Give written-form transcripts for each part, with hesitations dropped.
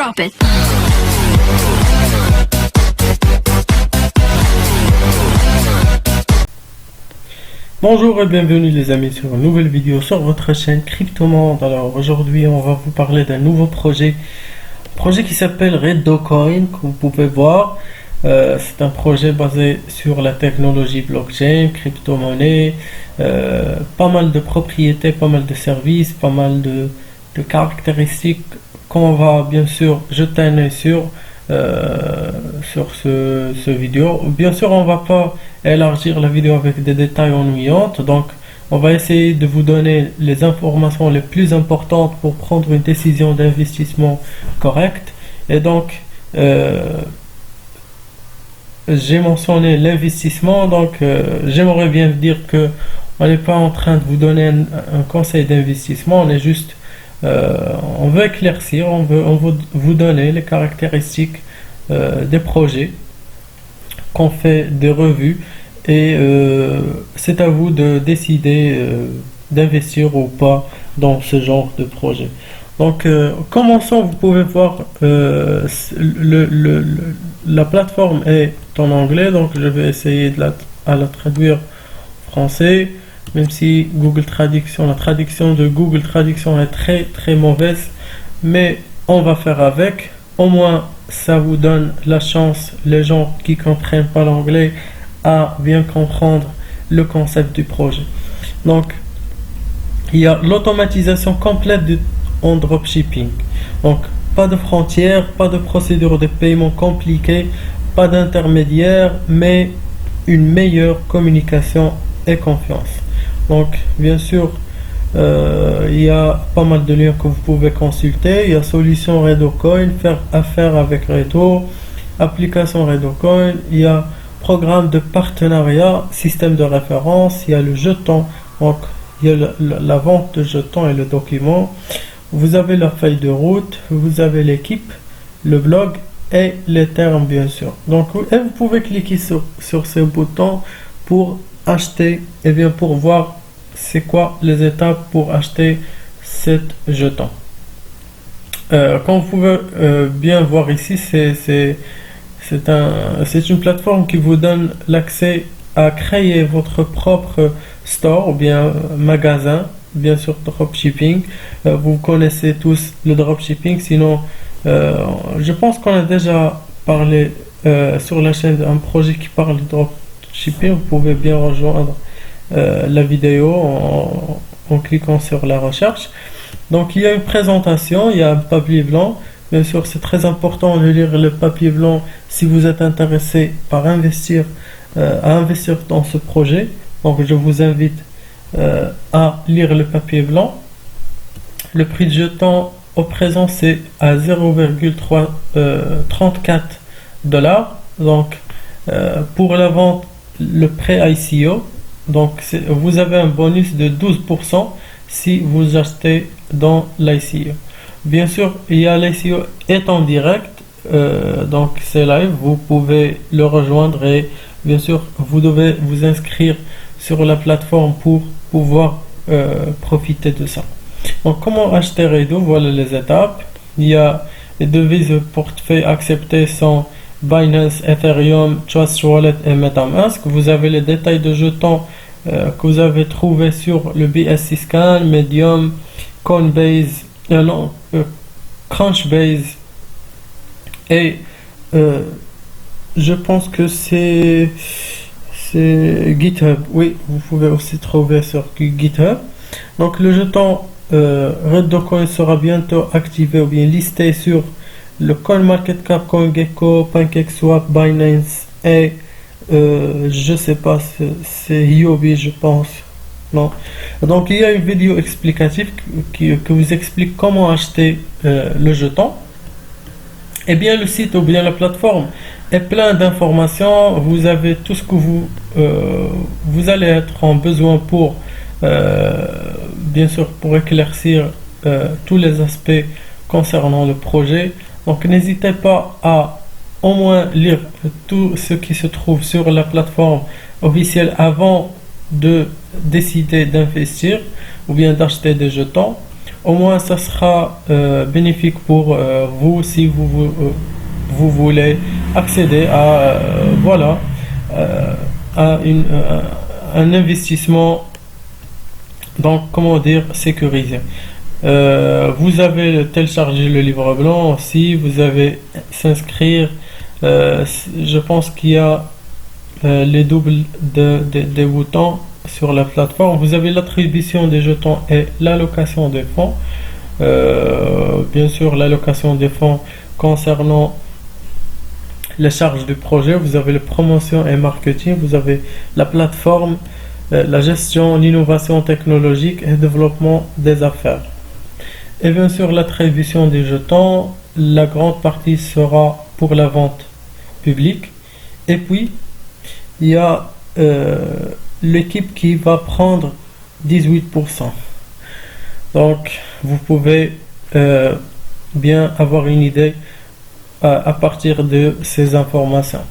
Drop it. Bonjour et bienvenue les amis sur une nouvelle vidéo sur votre chaîne Cryptomonde. Alors aujourd'hui on va vous parler d'un nouveau projet qui s'appelle RedoCoin, comme vous pouvez voir. C'est un projet basé sur la technologie blockchain, crypto-monnaie, pas mal de propriétés, pas mal de services, pas mal de caractéristiques qu'on va bien sûr jeter un œil sur ce vidéo. Bien sûr on va pas élargir la vidéo avec des détails ennuyants, donc on va essayer de vous donner les informations les plus importantes pour prendre une décision d'investissement correcte. Et donc j'ai mentionné l'investissement, donc j'aimerais bien dire que on n'est pas en train de vous donner un conseil d'investissement, on est juste on veut éclaircir, on veut vous donner les caractéristiques des projets qu'on fait des revues, et c'est à vous de décider d'investir ou pas dans ce genre de projet. Donc commençons. Vous pouvez voir la plateforme est en anglais, donc je vais essayer de la traduire en français, même si la traduction de Google Traduction est très mauvaise, mais on va faire avec. Au moins ça vous donne la chance, les gens qui comprennent pas l'anglais, à bien comprendre le concept du projet. Donc il y a l'automatisation complète en dropshipping, donc pas de frontières, pas de procédure de paiement compliquée, pas d'intermédiaire, mais une meilleure communication et confiance. Donc bien sûr il y a pas mal de liens que vous pouvez consulter. Il y a solution RedoCoin, faire affaire avec Redo, application RedoCoin, il y a programme de partenariat, système de référence, il y a le jeton, donc il y a la vente de jetons et le document. Vous avez la feuille de route, vous avez l'équipe, le blog et les termes bien sûr. Donc vous pouvez cliquer sur ce bouton pour acheter, et bien pour voir c'est quoi les étapes pour acheter cet jeton. Comme vous pouvez bien voir ici, c'est une plateforme qui vous donne l'accès à créer votre propre store ou bien magasin, bien sûr dropshipping. Vous connaissez tous le dropshipping, sinon je pense qu'on a déjà parlé sur la chaîne d'un projet qui parle de dropshipping. Vous pouvez bien rejoindre la vidéo en cliquant sur la recherche. Donc il y a une présentation, il y a un papier blanc. Bien sûr c'est très important de lire le papier blanc si vous êtes intéressé par investir dans ce projet. Donc je vous invite à lire le papier blanc. Le prix de jeton au présent c'est à 0,34 $. Donc pour la vente, le pré-ICO, donc vous avez un bonus de 12% si vous achetez dans l'ICO. Bien sûr il y a l'ICO est en direct, donc c'est live, vous pouvez le rejoindre, et bien sûr vous devez vous inscrire sur la plateforme pour pouvoir profiter de ça. Donc comment acheter Redo, voilà les étapes. Il y a les devises de portefeuille acceptées sont Binance, Ethereum, Trust Wallet et MetaMask. Vous avez les détails de jetons que vous avez trouvé sur le BSC Scan, Medium, Coinbase, Crunchbase, et je pense que c'est GitHub. Oui, vous pouvez aussi trouver sur GitHub. Donc le jeton RedoCoin sera bientôt activé ou bien listé sur le CoinMarketCap, CoinGecko, PancakeSwap, Binance et je sais pas, c'est Huobi je pense. Non. Donc il y a une vidéo explicative que vous explique comment acheter le jeton. Et bien le site ou bien la plateforme est plein d'informations. Vous avez tout ce que vous allez être en besoin pour bien sûr pour éclaircir tous les aspects concernant le projet. Donc n'hésitez pas à au moins lire tout ce qui se trouve sur la plateforme officielle avant de décider d'investir ou bien d'acheter des jetons. Au moins, ça sera bénéfique pour vous si vous voulez accéder à voilà à un investissement, donc comment dire, sécurisé. Vous avez téléchargé le livre blanc aussi, vous avez s'inscrire. Je pense qu'il y a les doubles des boutons sur la plateforme. Vous avez l'attribution des jetons et l'allocation des fonds. Bien sûr, l'allocation des fonds concernant les charges du projet. Vous avez la promotion et marketing. Vous avez la plateforme, la gestion, l'innovation technologique et le développement des affaires. Et bien sûr, l'attribution des jetons. La grande partie sera pour la vente publique. Et puis, il y a l'équipe qui va prendre 18%. Donc, vous pouvez bien avoir une idée à partir de ces informations.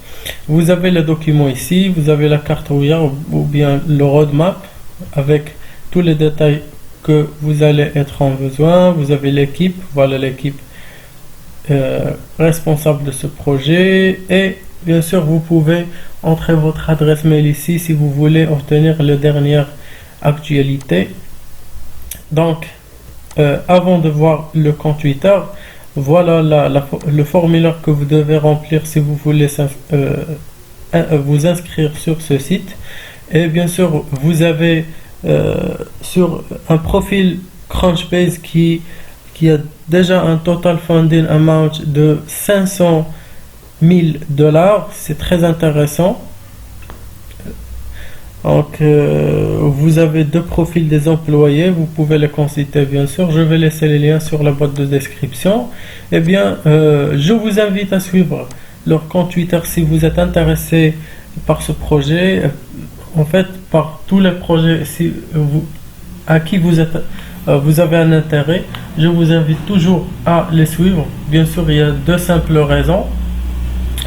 Vous avez le document ici, vous avez la carte routière ou bien le roadmap avec tous les détails que vous allez être en besoin. Vous avez l'équipe, voilà l'équipe responsable de ce projet, et bien sûr vous pouvez entrer votre adresse mail ici si vous voulez obtenir les dernières actualités. Donc avant de voir le compte Twitter, voilà le formulaire que vous devez remplir si vous voulez vous inscrire sur ce site. Et bien sûr vous avez sur un profil Crunchbase qui a déjà un total funding amount de 500 000 $. C'est très intéressant. Donc vous avez deux profils des employés, vous pouvez les consulter bien sûr. Je vais laisser les liens sur la boîte de description. Eh bien je vous invite à suivre leur compte Twitter si vous êtes intéressé par ce projet, en fait par tous les projets à qui vous avez un intérêt. Je vous invite toujours à les suivre. Bien sûr, il y a deux simples raisons.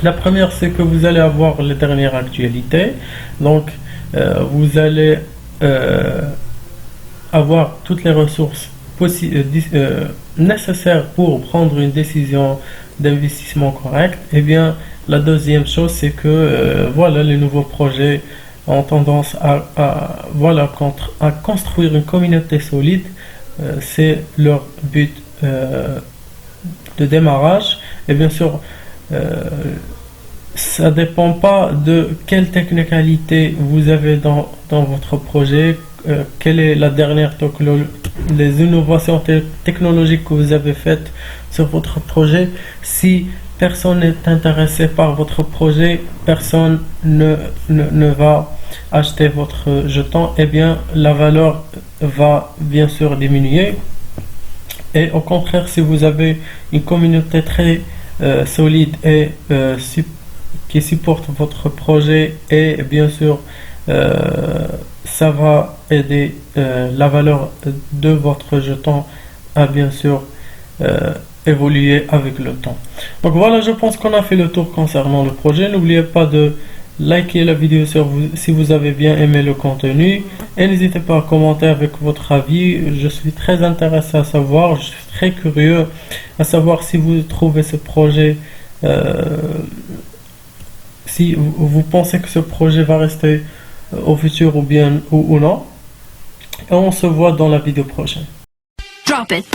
La première, c'est que vous allez avoir les dernières actualités. Donc vous allez avoir toutes les ressources nécessaires pour prendre une décision d'investissement correcte. Et bien la deuxième chose, c'est que voilà, les nouveaux projets ont tendance à construire une communauté solide. C'est leur but de démarrage. Et bien sûr ça dépend pas de quelle technicalité vous avez dans votre projet, quelle est la dernière les innovations technologiques que vous avez faites sur votre projet. Si personne n'est intéressé par votre projet, personne ne va acheter votre jeton, et bien la valeur va bien sûr diminuer. Et au contraire, si vous avez une communauté très solide et qui supporte votre projet, et bien sûr ça va aider la valeur de votre jeton à bien sûr évoluer avec le temps. Donc voilà, je pense qu'on a fait le tour concernant le projet. N'oubliez pas de liker la vidéo si vous avez bien aimé le contenu, et n'hésitez pas à commenter avec votre avis. Je suis très intéressé à savoir, je suis très curieux à savoir si vous trouvez ce projet, si vous pensez que ce projet va rester au futur ou non. Et on se voit dans la vidéo prochaine. Drop it.